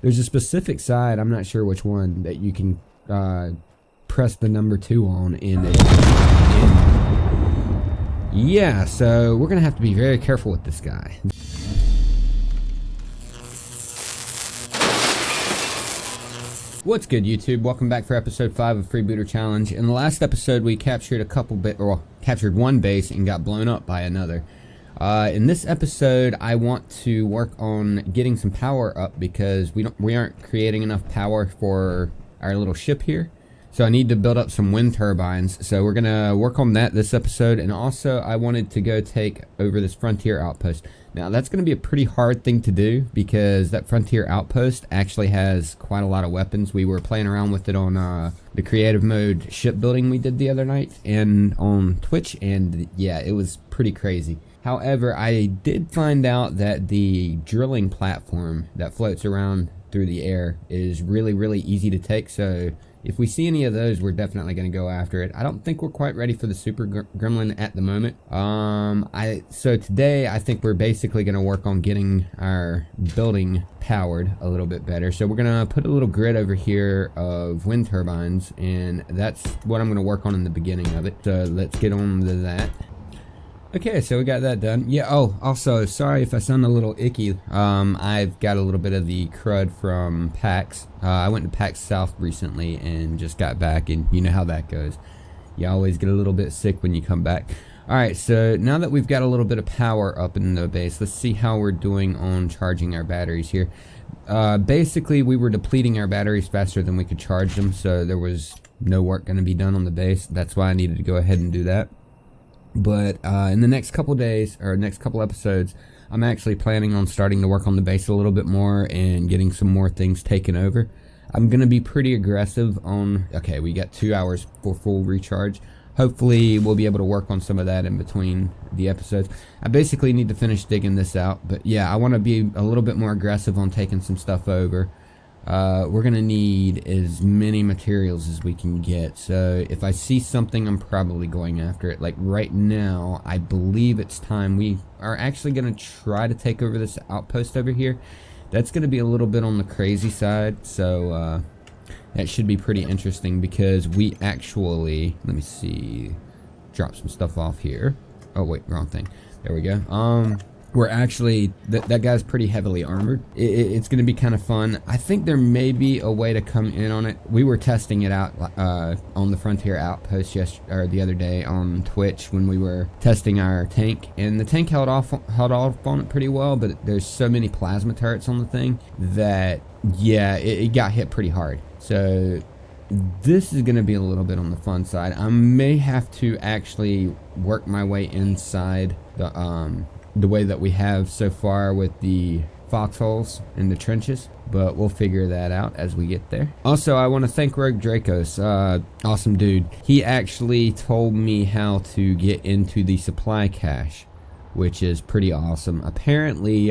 There's a specific side, I'm not sure which one, that you can press the number 2 on yeah, so we're gonna have to be very careful with this guy. What's good, YouTube? Welcome back for episode 5 of Freebooter Challenge. In the last episode, we captured captured one base and got blown up by another. In this episode, I want to work on getting some power up because we aren't creating enough power for our little ship here. So I need to build up some wind turbines. So we're gonna work on that this episode, and also I wanted to go take over this frontier outpost. Now that's gonna be a pretty hard thing to do because that frontier outpost actually has quite a lot of weapons. We were playing around with it on the creative mode shipbuilding we did the other night and on Twitch, and yeah, it was pretty crazy. However, I did find out that the drilling platform that floats around through the air is really easy to take. So if we see any of those, we're definitely going to go after it. I don't think we're quite ready for the super gremlin at the moment. So today I think we're basically going to work on getting our building powered a little bit better. So we're going to put a little grid over here of wind turbines, and that's what I'm going to work on in the beginning of it. So let's get on to that. Okay, so we got that done. Yeah, oh, also, sorry if I sound a little icky. I've got a little bit of the crud from PAX. I went to PAX South recently and just got back, and you know how that goes. You always get a little bit sick when you come back. Alright, so now that we've got a little bit of power up in the base, let's see how we're doing on charging our batteries here. Basically, we were depleting our batteries faster than we could charge them, so there was no work going to be done on the base. That's why I needed to go ahead and do that. But in the next couple days, or next couple episodes, I'm actually planning on starting to work on the base a little bit more and getting some more things taken over. I'm going to be pretty aggressive on, okay, we got 2 hours for full recharge. Hopefully we'll be able to work on some of that in between the episodes. I basically need to finish digging this out, but yeah, I want to be a little bit more aggressive on taking some stuff over. We're gonna need as many materials as we can get, so if I see something, I'm probably going after it. Like right now, I believe it's time. We are actually gonna try to take over this outpost over here. That's gonna be a little bit on the crazy side, so that should be pretty interesting because we actually, let me see, drop some stuff off here. Oh wait, wrong thing. There we go. We're actually, that guy's pretty heavily armored. It's going to be kind of fun. I think there may be a way to come in on it. We were testing it out on the Frontier Outpost the other day on Twitch when we were testing our tank. And the tank held off on it pretty well, but there's so many plasma turrets on the thing that, yeah, it got hit pretty hard. So this is going to be a little bit on the fun side. I may have to actually work my way inside the way that we have so far with the foxholes and the trenches, but we'll figure that out as we get there. Also, I want to thank Rogue Dracos, awesome dude. He actually told me how to get into the supply cache, which is pretty awesome. Apparently,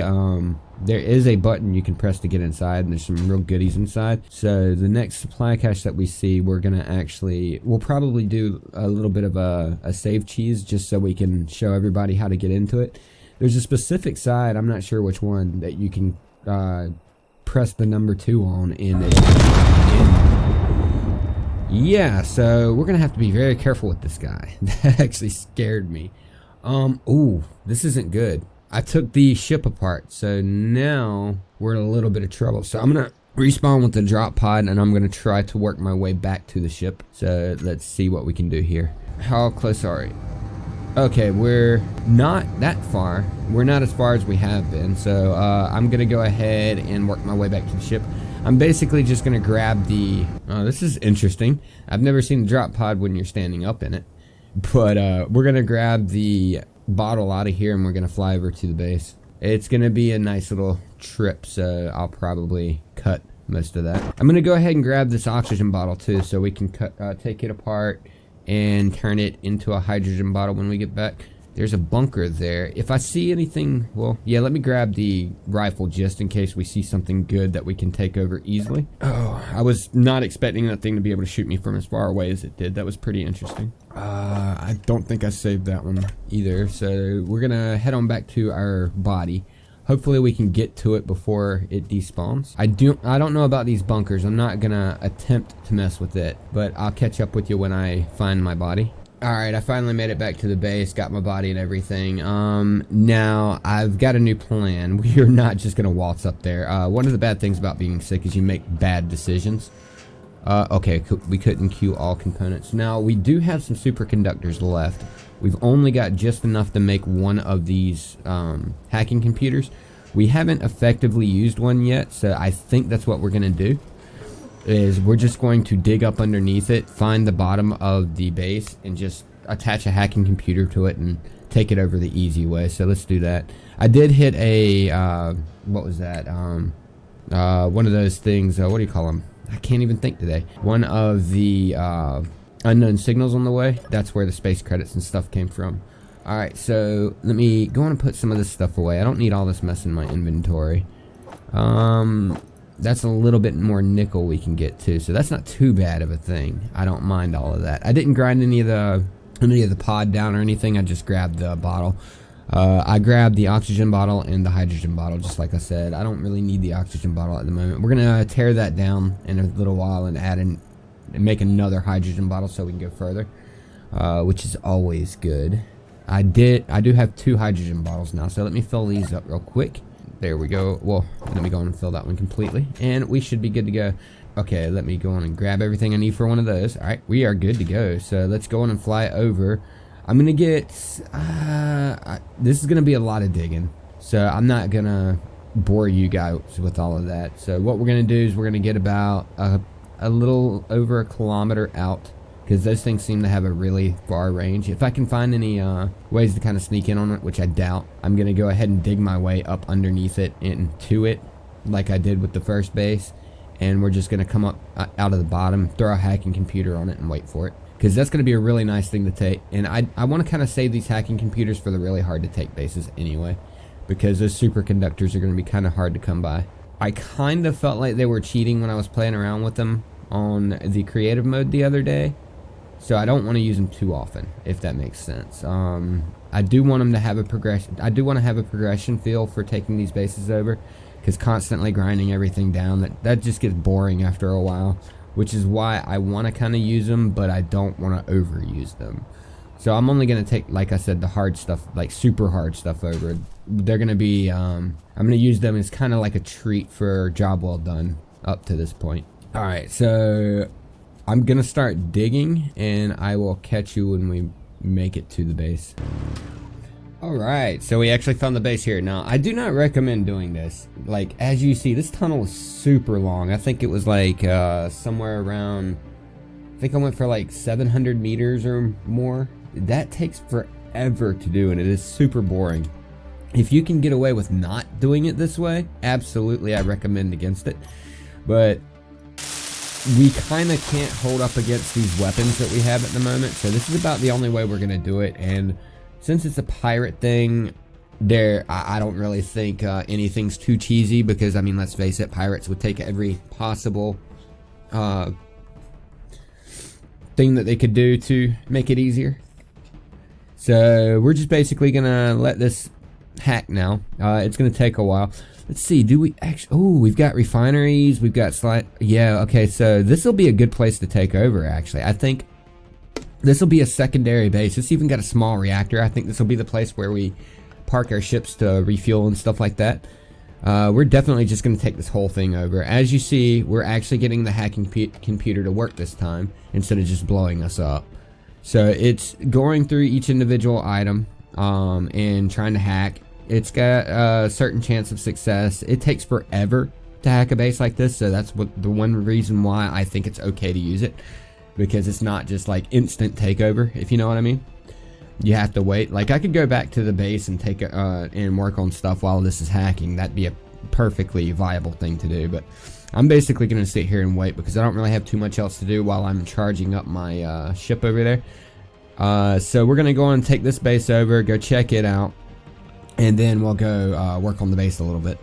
there is a button you can press to get inside, and there's some real goodies inside. So the next supply cache that we see, we'll probably do a little bit of a save cheese just so we can show everybody how to get into it. There's a specific side, I'm not sure which one, that you can press the number 2 on yeah, so we're gonna have to be very careful with this guy. That actually scared me. Ooh, this isn't good. I took the ship apart, so now we're in a little bit of trouble. So I'm gonna respawn with the drop pod, and I'm gonna try to work my way back to the ship. So let's see what we can do here. How close are we? Okay, we're not that far. We're not as far as we have been, so I'm gonna go ahead and work my way back to the ship. I'm basically just gonna grab the, oh, this is interesting. I've never seen the drop pod when you're standing up in it, but we're gonna grab the bottle out of here and we're gonna fly over to the base. It's gonna be a nice little trip, so I'll probably cut most of that. I'm gonna go ahead and grab this oxygen bottle too, so we can take it apart and turn it into a hydrogen bottle when we get back. There's a bunker there. If I see anything, well, yeah, let me grab the rifle just in case we see something good that we can take over easily. Oh, I was not expecting that thing to be able to shoot me from as far away as it did. That was pretty interesting. I don't think I saved that one either. So we're gonna head on back to our body. Hopefully we can get to it before it despawns. I don't know about these bunkers. I'm not gonna attempt to mess with it, but I'll catch up with you when I find my body. Alright, I finally made it back to the base, got my body and everything. Now I've got a new plan. We are not just gonna waltz up there. One of the bad things about being sick is you make bad decisions. Okay, we couldn't queue all components. Now, we do have some superconductors left. We've only got just enough to make one of these hacking computers. We haven't effectively used one yet, so I think that's what we're gonna do. Is we're just going to dig up underneath it, find the bottom of the base, and just attach a hacking computer to it and take it over the easy way. So let's do that. I did hit a what was that? One of those things. What do you call them? I can't even think today. One of the unknown signals on the way. That's where the space credits and stuff came from. All right, so let me go on and put some of this stuff away. I don't need all this mess in my inventory. That's a little bit more nickel we can get to, so that's not too bad of a thing. I don't mind all of that. I didn't grind any of the pod down or anything. I just grabbed the bottle. I grabbed the oxygen bottle and the hydrogen bottle, just like I said. I don't really need the oxygen bottle at the moment. We're gonna tear that down in a little while and add in and make another hydrogen bottle so we can go further, which is always good. I do have 2 hydrogen bottles now, so let me fill these up real quick. There we go. Well, let me go on and fill that one completely, and we should be good to go. Okay, let me go on and grab everything I need for one of those. All right, we are good to go. So let's go on and fly over. I'm gonna get. This is gonna be a lot of digging, so I'm not gonna bore you guys with all of that. So what we're gonna do is we're gonna get about a little over a kilometer out, because those things seem to have a really far range. If I can find any ways to kind of sneak in on it, which I doubt, I'm gonna go ahead and dig my way up underneath it into it, like I did with the first base, and we're just gonna come up out of the bottom, throw a hacking computer on it, and wait for it, because that's gonna be a really nice thing to take. And I want to kind of save these hacking computers for the really hard to take bases anyway, because those superconductors are gonna be kind of hard to come by. I kind of felt like they were cheating when I was playing around with them on the creative mode the other day. So I don't want to use them too often, if that makes sense. I do want them to have a progression. I do want to have a progression feel for taking these bases over, because constantly grinding everything down, that just gets boring after a while, which is why I want to kind of use them, but I don't want to overuse them. So I'm only going to take, like I said, the hard stuff, like super hard stuff over. They're going to be, I'm going to use them as kind of like a treat for job well done up to this point. All right, so I'm gonna start digging, and I will catch you when we make it to the base. Alright, so we actually found the base here. Now, I do not recommend doing this. Like, as you see, this tunnel is super long. I think it was like somewhere around, I think I went for like 700 meters or more. That takes forever to do, and it is super boring. If you can get away with not doing it this way, absolutely I recommend against it. But we kind of can't hold up against these weapons that we have at the moment, so this is about the only way we're going to do it. And since it's a pirate thing, I don't really think anything's too cheesy, because, I mean, let's face it, pirates would take every possible thing that they could do to make it easier. So we're just basically going to let this hack now. It's going to take a while. Let's see, do we actually... Oh, we've got refineries, we've got yeah, okay, so this will be a good place to take over, actually. I think this will be a secondary base. It's even got a small reactor. I think this will be the place where we park our ships to refuel and stuff like that. We're definitely just going to take this whole thing over. As you see, we're actually getting the hacking computer to work this time, instead of just blowing us up. So it's going through each individual item and trying to hack. It's got a certain chance of success. It takes forever to hack a base like this, so that's the one reason why I think it's okay to use it, because it's not just like instant takeover, if you know what I mean. You have to wait. Like, I could go back to the base and take and work on stuff while this is hacking. That'd be a perfectly viable thing to do, but I'm basically going to sit here and wait, because I don't really have too much else to do while I'm charging up my ship over there. So we're going to go on and take this base over, go check it out, and then we'll go work on the base a little bit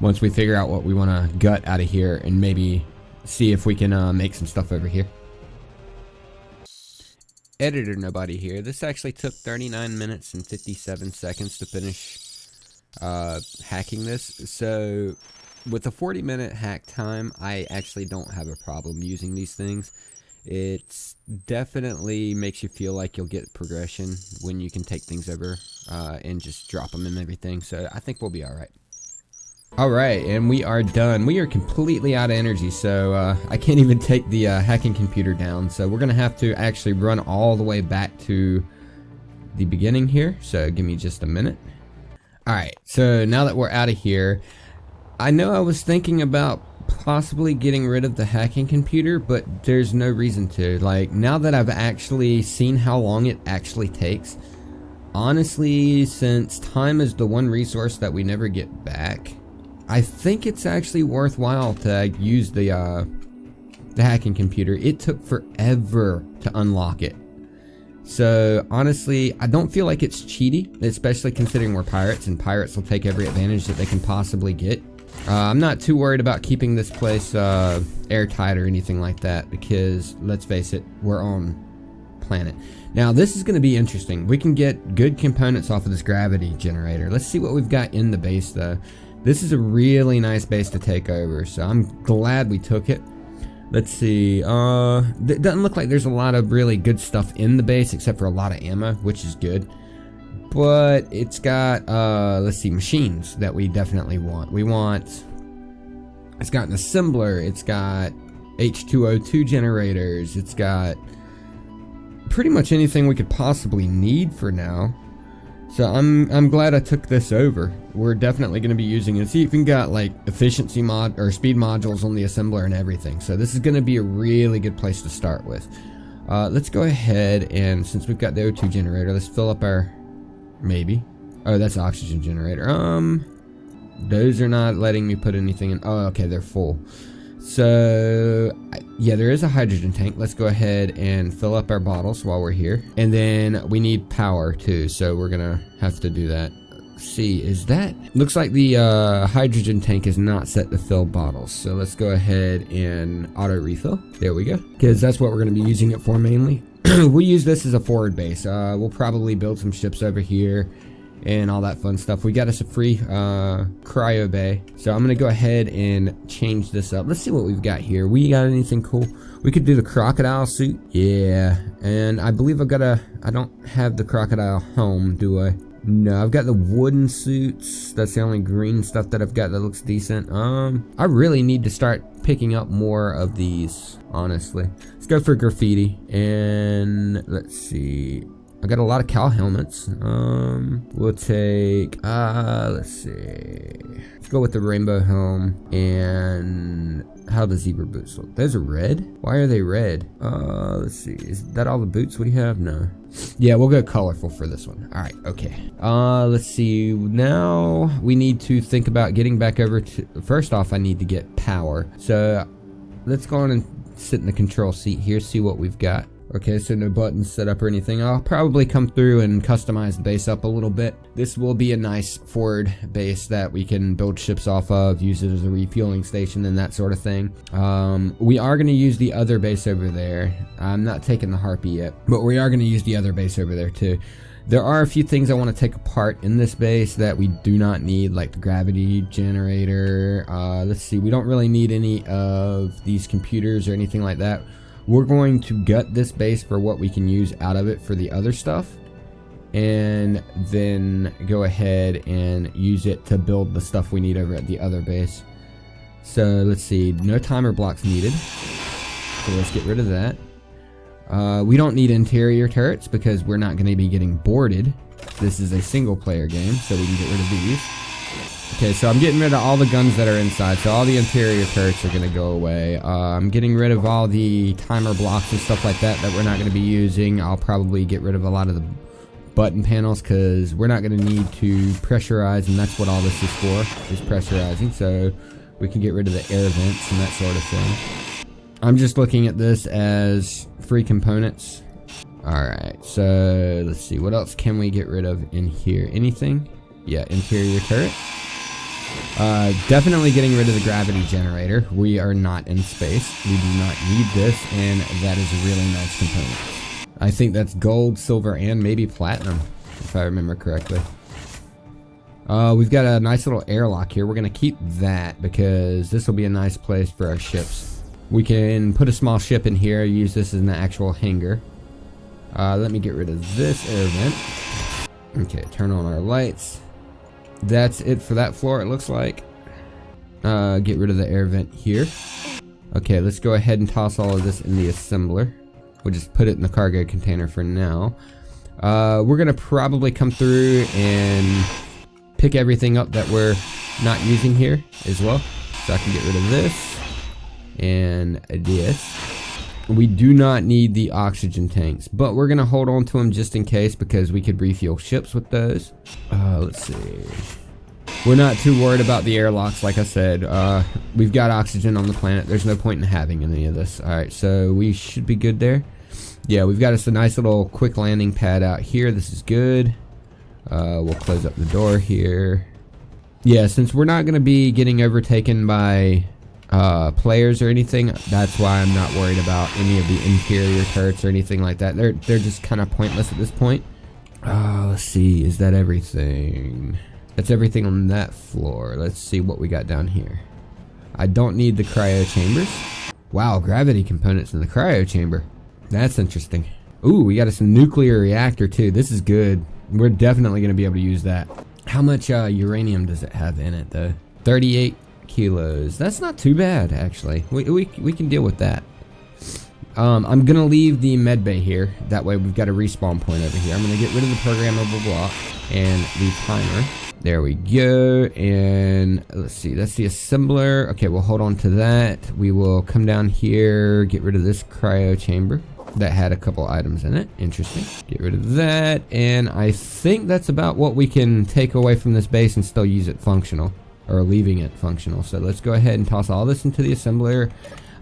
once we figure out what we want to gut out of here, and maybe see if we can make some stuff over here. Editor nobody here. This actually took 39 minutes and 57 seconds to finish hacking this. So with a 40-minute hack time, I actually don't have a problem using these things. It's definitely makes you feel like you'll get progression when you can take things over and just drop them and everything. So I think we'll be all right. All right, and we are done. We are completely out of energy, so I can't even take the hacking computer down. So we're gonna have to actually run all the way back to the beginning here. So give me just a minute. All right, so now that we're out of here, I know I was thinking about possibly getting rid of the hacking computer, but there's no reason to. Like, now that I've actually seen how long it actually takes, honestly, since time is the one resource that we never get back, I think it's actually worthwhile to use the hacking computer. It took forever to unlock it. So honestly, I don't feel like it's cheaty, especially considering we're pirates, and pirates will take every advantage that they can possibly get. I'm not too worried about keeping this place airtight or anything like that, because let's face it, we're on planet. Now this is going to be interesting. We can get good components off of this gravity generator. Let's see what we've got in the base though. This is a really nice base to take over, so I'm glad we took it. Let's see, it doesn't look like there's a lot of really good stuff in the base except for a lot of ammo, which is good. But it's got, let's see, machines that we definitely want. It's got an assembler, it's got H2O2 generators, it's got pretty much anything we could possibly need for now. So I'm glad I took this over. We're definitely going to be using it. It's even got like efficiency mod or speed modules on the assembler and everything. So this is going to be a really good place to start with. Let's go ahead and, since we've got the O2 generator, let's fill up our, maybe. Oh, that's oxygen generator. Those are not letting me put anything in. Oh, okay, they're full. So yeah, there is a hydrogen tank. Let's go ahead and fill up our bottles while we're here. And then we need power too, so we're gonna have to do that. Let's see, is that, looks like the hydrogen tank is not set to fill bottles. So let's go ahead and auto refill. There we go, because that's what we're gonna be using it for mainly. We'll use this as a forward base. We'll probably build some ships over here and all that fun stuff. We got us a free cryo bay, so I'm gonna go ahead and change this up. Let's see what we've got here. We got anything cool? We could do the crocodile suit. Yeah, and I believe I've got I don't have the crocodile helm, do I? No, I've got the wooden suits. That's the only green stuff that I've got that looks decent. I really need to start picking up more of these, honestly. Let's go for graffiti, and let's see. I got a lot of cow helmets. We'll take, let's see. Let's go with the rainbow helm. And how the zebra boots look? Those are red? Why are they red? Let's see. Is that all the boots we have? No. Yeah, we'll go colorful for this one. All right, okay. Let's see. Now we need to think about getting back over to, first off, I need to get power. So let's go on and sit in the control seat here, see what we've got. Okay, so no buttons set up or anything. I'll probably come through and customize the base up a little bit. This will be a nice forward base that we can build ships off of, use it as a refueling station and that sort of thing. We are going to use the other base over there. I'm not taking the Harpy yet, but we are going to use the other base over there too. There are a few things I want to take apart in this base that we do not need, like the gravity generator. Let's see, we don't really need any of these computers or anything like that. We're going to gut this base for what we can use out of it for the other stuff, and then go ahead and use it to build the stuff we need over at the other base. So let's see, no timer blocks needed, so let's get rid of that. We don't need interior turrets because we're not going to be getting boarded. This is a single player game, so we can get rid of these. Okay, so I'm getting rid of all the guns that are inside, so all the interior turrets are going to go away. I'm getting rid of all the timer blocks and stuff like that we're not going to be using. I'll probably get rid of a lot of the button panels because we're not going to need to pressurize, and that's what all this is for, is pressurizing, so we can get rid of the air vents and that sort of thing. I'm just looking at this as free components. Alright, so let's see, what else can we get rid of in here? Anything? Yeah, interior turret. Definitely getting rid of the gravity generator. We are not in space. We do not need this, and that is a really nice component. I think that's gold, silver, and maybe platinum, if I remember correctly. We've got a nice little airlock here. We're gonna keep that because this will be a nice place for our ships. We can put a small ship in here, use this as an actual hangar. Let me get rid of this air vent. Okay, turn on our lights. That's it for that floor, it looks like. Get rid of the air vent here. Okay, let's go ahead and toss all of this in the assembler. We'll just put it in the cargo container for now. We're gonna probably come through and pick everything up that we're not using here as well. So I can get rid of this and this. We do not need the oxygen tanks, but we're gonna hold on to them just in case because we could refuel ships with those. Let's see. We're not too worried about the airlocks, like I said. We've got oxygen on the planet. There's no point in having any of this. Alright, so we should be good there. Yeah, we've got us a nice little quick landing pad out here. This is good. We'll close up the door here. Yeah, since we're not going to be getting overtaken by players or anything, that's why I'm not worried about any of the interior turrets or anything like that. They're just kind of pointless at this point. Let's see, is that everything? That's everything on that floor. Let's see what we got down here. I don't need the cryo chambers. Wow, gravity components in the cryo chamber. That's interesting. Ooh, we got us a nuclear reactor too. This is good. We're definitely going to be able to use that. How much uranium does it have in it though? 38 kilos. That's not too bad actually. We can deal with that. I'm going to leave the med bay here. That way we've got a respawn point over here. I'm going to get rid of the programmable block and the timer. There we go. And let's see, that's the assembler. Okay, we'll hold on to that. We will come down here, get rid of this cryo chamber that had a couple items in it. Interesting. Get rid of that. And I think that's about what we can take away from this base and still use it functional, or leaving it functional. So let's go ahead and toss all this into the assembler.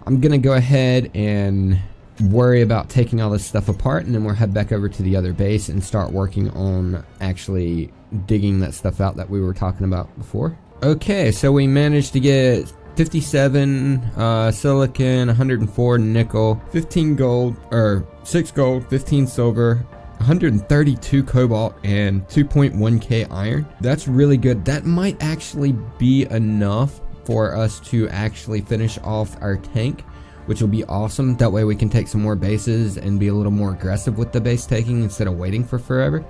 I'm gonna go ahead and worry about taking all this stuff apart, and then we'll head back over to the other base and start working on actually digging that stuff out that we were talking about before. Okay, so we managed to get 57 silicon, 104 nickel, 15 gold, or 6 gold, 15 silver, 132 cobalt, and 2.1k iron. That's really good. That might actually be enough for us to actually finish off our tank, which will be awesome. That way we can take some more bases and be a little more aggressive with the base taking instead of waiting for forever.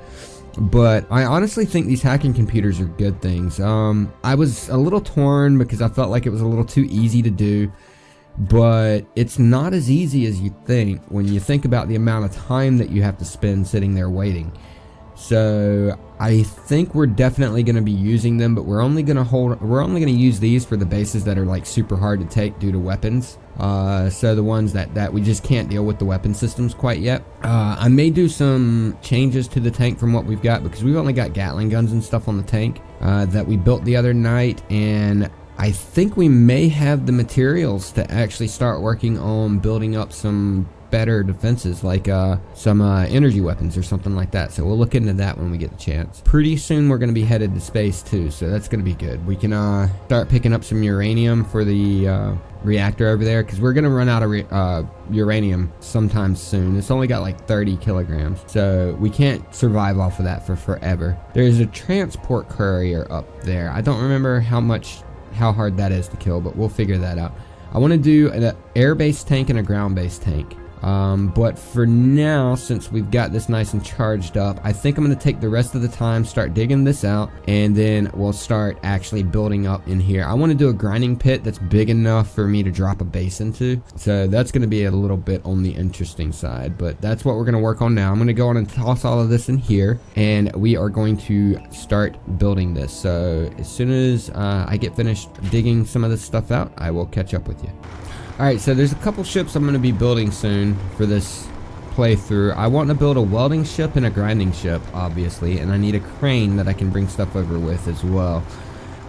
But I honestly think these hacking computers are good things. I was a little torn because I felt like it was a little too easy to do, but it's not as easy as you think when you think about the amount of time that you have to spend sitting there waiting. So I think we're definitely going to be using them, but we're only going to use these for the bases that are like super hard to take due to weapons. So the ones that we just can't deal with the weapon systems quite yet. I may do some changes to the tank from what we've got, because we've only got Gatling guns and stuff on the tank that we built the other night, and I think we may have the materials to actually start working on building up some better defenses, like some energy weapons or something like that. So we'll look into that when we get the chance. Pretty soon we're going to be headed to space too, so that's going to be good. We can start picking up some uranium for the reactor over there, because we're going to run out of uranium sometime soon. It's only got like 30 kilograms, so we can't survive off of that for forever. There's a transport courier up there. I don't remember how hard that is to kill, but we'll figure that out. I want to do an air-based tank and a ground-based tank. But for now, since we've got this nice and charged up, I think I'm going to take the rest of the time, start digging this out, and then we'll start actually building up in here. I want to do a grinding pit that's big enough for me to drop a base into. So that's going to be a little bit on the interesting side, but that's what we're going to work on now. I'm going to go on and toss all of this in here, and we are going to start building this. So as soon as I get finished digging some of this stuff out, I will catch up with you. Alright, so there's a couple ships I'm going to be building soon for this playthrough. I want to build a welding ship and a grinding ship, obviously, and I need a crane that I can bring stuff over with as well.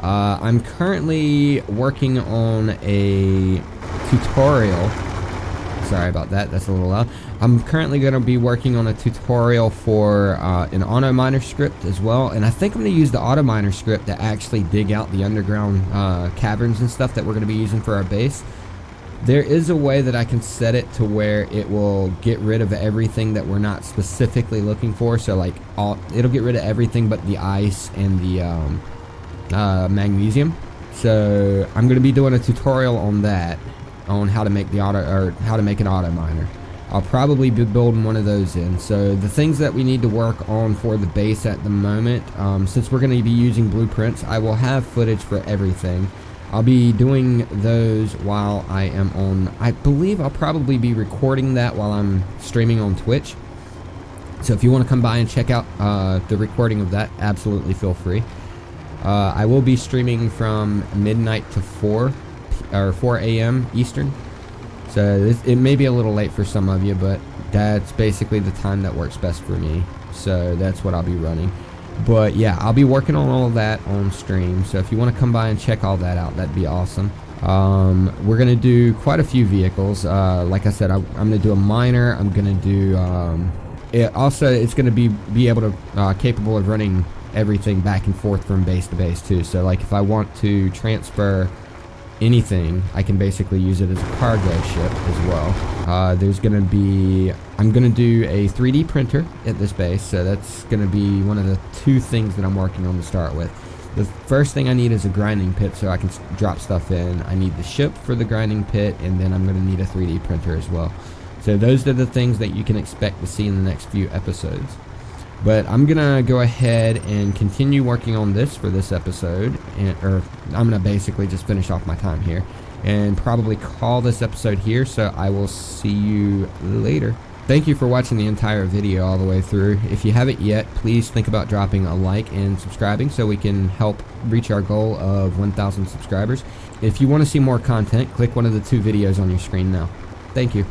I'm currently working on a tutorial. Sorry about that, that's a little loud. I'm currently going to be working on a tutorial for an auto miner script as well, and I think I'm going to use the auto miner script to actually dig out the underground caverns and stuff that we're going to be using for our base. There is a way that I can set it to where it will get rid of everything that we're not specifically looking for. So like it'll get rid of everything but the ice and the magnesium. So I'm going to be doing a tutorial on that, on how to make the how to make an auto miner. I'll probably be building one of those in. So the things that we need to work on for the base at the moment, since we're going to be using blueprints, I will have footage for everything. I'll be doing those while I am on, I believe I'll probably be recording that while I'm streaming on Twitch. So if you want to come by and check out the recording of that, absolutely feel free. I will be streaming from midnight to 4 a.m. Eastern. So it may be a little late for some of you, but that's basically the time that works best for me. So that's what I'll be running. But yeah, I'll be working on all of that on stream. So if you want to come by and check all that out, that'd be awesome. We're going to do quite a few vehicles. Like I said, I'm going to do a miner. I'm going to do... it's going to be able to... capable of running everything back and forth from base to base too. So like if I want to transfer anything, I can basically use it as a cargo ship as well. There's gonna be, I'm gonna do a 3D printer at this base, so that's gonna be one of the 2 things that I'm working on to start with. The first thing I need is a grinding pit so I can drop stuff in. I need the ship for the grinding pit, and then I'm gonna need a 3D printer as well. So those are the things that you can expect to see in the next few episodes. But I'm gonna go ahead and continue working on this for this episode, or I'm gonna basically just finish off my time here and probably call this episode here. So I will see you later. Thank you for watching the entire video all the way through. If you haven't yet, please think about dropping a like and subscribing so we can help reach our goal of 1,000 subscribers. If you want to see more content, click one of the 2 videos on your screen now. Thank you.